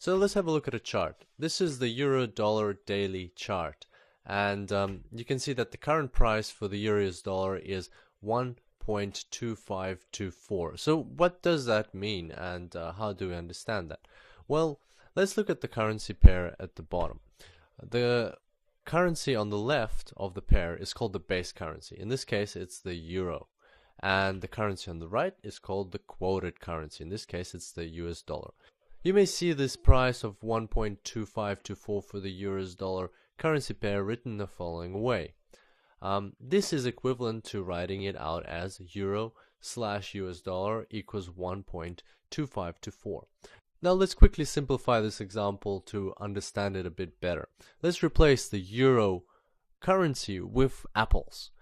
So let's have a look at a chart. This is the euro dollar daily chart, and you can see that the current price for the euro US dollar is 1.2524. So what does that mean, and how do we understand that? Well, let's look at the currency pair at the bottom. The currency on the left of the pair is called the base currency. In this case, it's the euro. And the currency on the right is called the quoted currency. In this case, it's the US dollar. You may see this price of 1.2524 for the US dollar currency pair written the following way. This is equivalent to writing it out as euro/US dollar equals 1.2524. Now let's quickly simplify this example to understand it a bit better. Let's replace the euro currency with apples.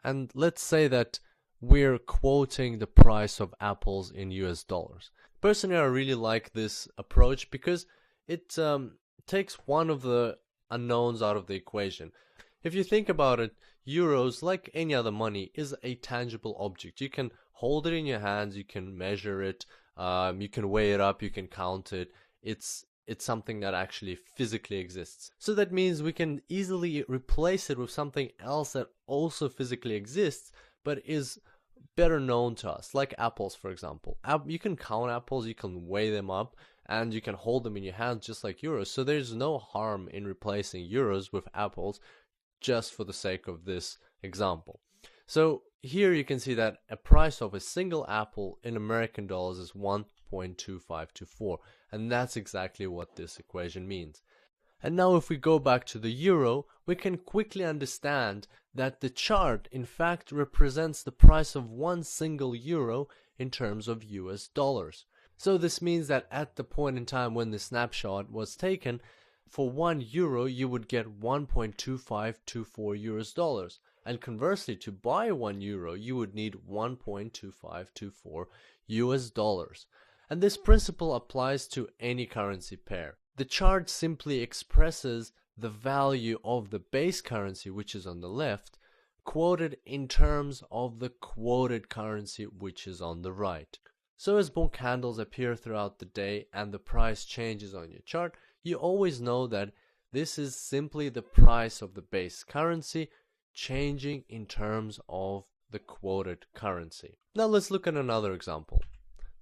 And let's say that we're quoting the price of apples in US dollars. Personally, I really like this approach because it takes one of the unknowns out of the equation. If you think about it, euros, like any other money, is a tangible object. You can hold it in your hands, you can measure it, you can weigh it up, you can count it. It's something that actually physically exists. So that means we can easily replace it with something else that also physically exists, but is better known to us, like apples, for example. You can count apples, you can weigh them up, and you can hold them in your hands just like euros. So there's no harm in replacing euros with apples just for the sake of this example. So here you can see that a price of a single apple in American dollars is 1.2524, and that's exactly what this equation means. And now if we go back to the euro, we can quickly understand that the chart in fact represents the price of one single euro in terms of US dollars. So this means that at the point in time when the snapshot was taken, for 1 euro you would get 1.2524 US dollars. And conversely, to buy 1 euro you would need 1.2524 US dollars. And this principle applies to any currency pair. The chart simply expresses the value of the base currency, which is on the left, quoted in terms of the quoted currency, which is on the right. So as more candles appear throughout the day and the price changes on your chart, you always know that this is simply the price of the base currency changing in terms of the quoted currency. Now let's look at another example.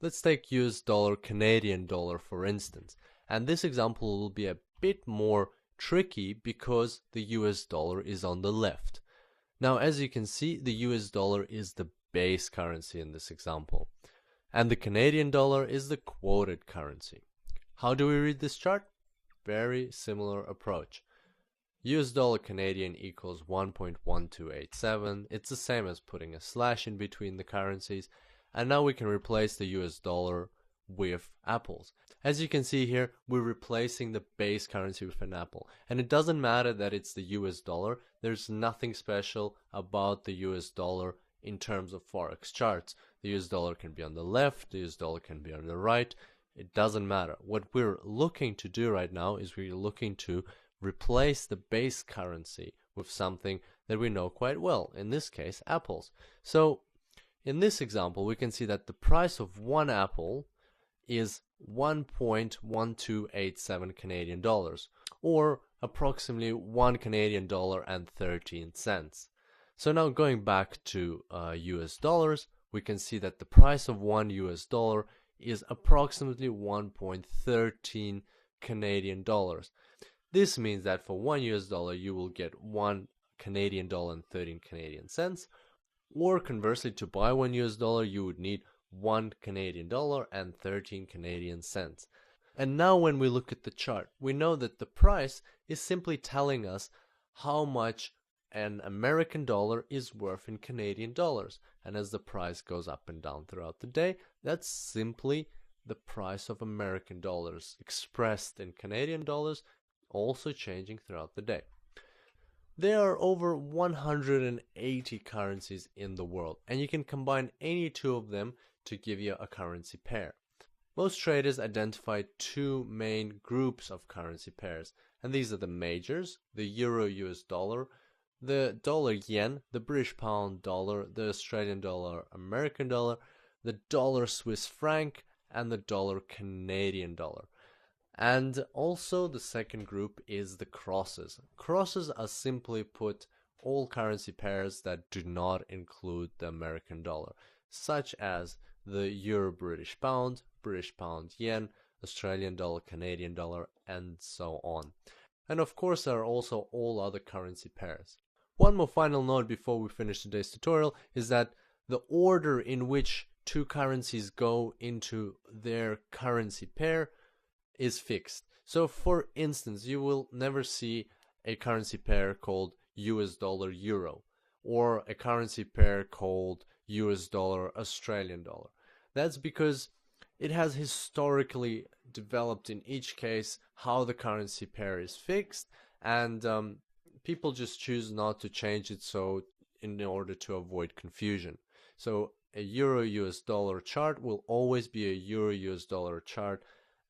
Let's take US dollar, Canadian dollar, for instance. And this example will be a bit more tricky because the US dollar is on the left. Now, as you can see, the US dollar is the base currency in this example, and the Canadian dollar is the quoted currency. How do we read this chart? Very similar approach. US dollar Canadian equals 1.1287. It's the same as putting a slash in between the currencies, and now we can replace the US dollar with apples. As you can see here, we're replacing the base currency with an apple, and it doesn't matter that it's the US dollar. There's nothing special about the US dollar in terms of forex charts. The US dollar can be on the left, the US dollar can be on the right. It doesn't matter. What we're looking to do right now is we're looking to replace the base currency with something that we know quite well, in this case apples. So in this example we can see that the price of one apple is 1.1287 Canadian dollars, or approximately 1 Canadian dollar and 13 cents. So now going back to US dollars, we can see that the price of 1 US dollar is approximately 1.13 Canadian dollars. This means that for 1 US dollar you will get 1 Canadian dollar and 13 Canadian cents, or conversely, to buy 1 US dollar you would need 1 Canadian dollar and 13 Canadian cents. And now when we look at the chart, we know that the price is simply telling us how much an American dollar is worth in Canadian dollars. And as the price goes up and down throughout the day, that's simply the price of American dollars expressed in Canadian dollars, also changing throughout the day. There are over 180 currencies in the world, and you can combine any two of them to give you a currency pair. Most traders identify two main groups of currency pairs, and these are the majors: the euro US dollar, the dollar yen, the British pound dollar, the Australian dollar American dollar, the dollar Swiss franc, and the dollar Canadian dollar. And also the second group is the crosses. Crosses are simply put all currency pairs that do not include the American dollar, such as the Euro British Pound Yen, Australian dollar, Canadian dollar, and so on. And of course there are also all other currency pairs. One more final note before we finish today's tutorial is that the order in which two currencies go into their currency pair is fixed. So for instance, you will never see a currency pair called US dollar euro or a currency pair called US dollar Australian dollar. That's because it has historically developed in each case how the currency pair is fixed, and people just choose not to change it so in order to avoid confusion. So a euro US dollar chart will always be a euro US dollar chart,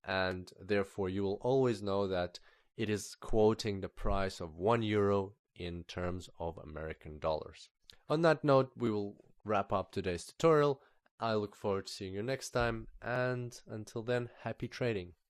and therefore you will always know that it is quoting the price of 1 euro in terms of American dollars. On that note, we will wrap up today's tutorial. I look forward to seeing you next time, and until then, happy trading.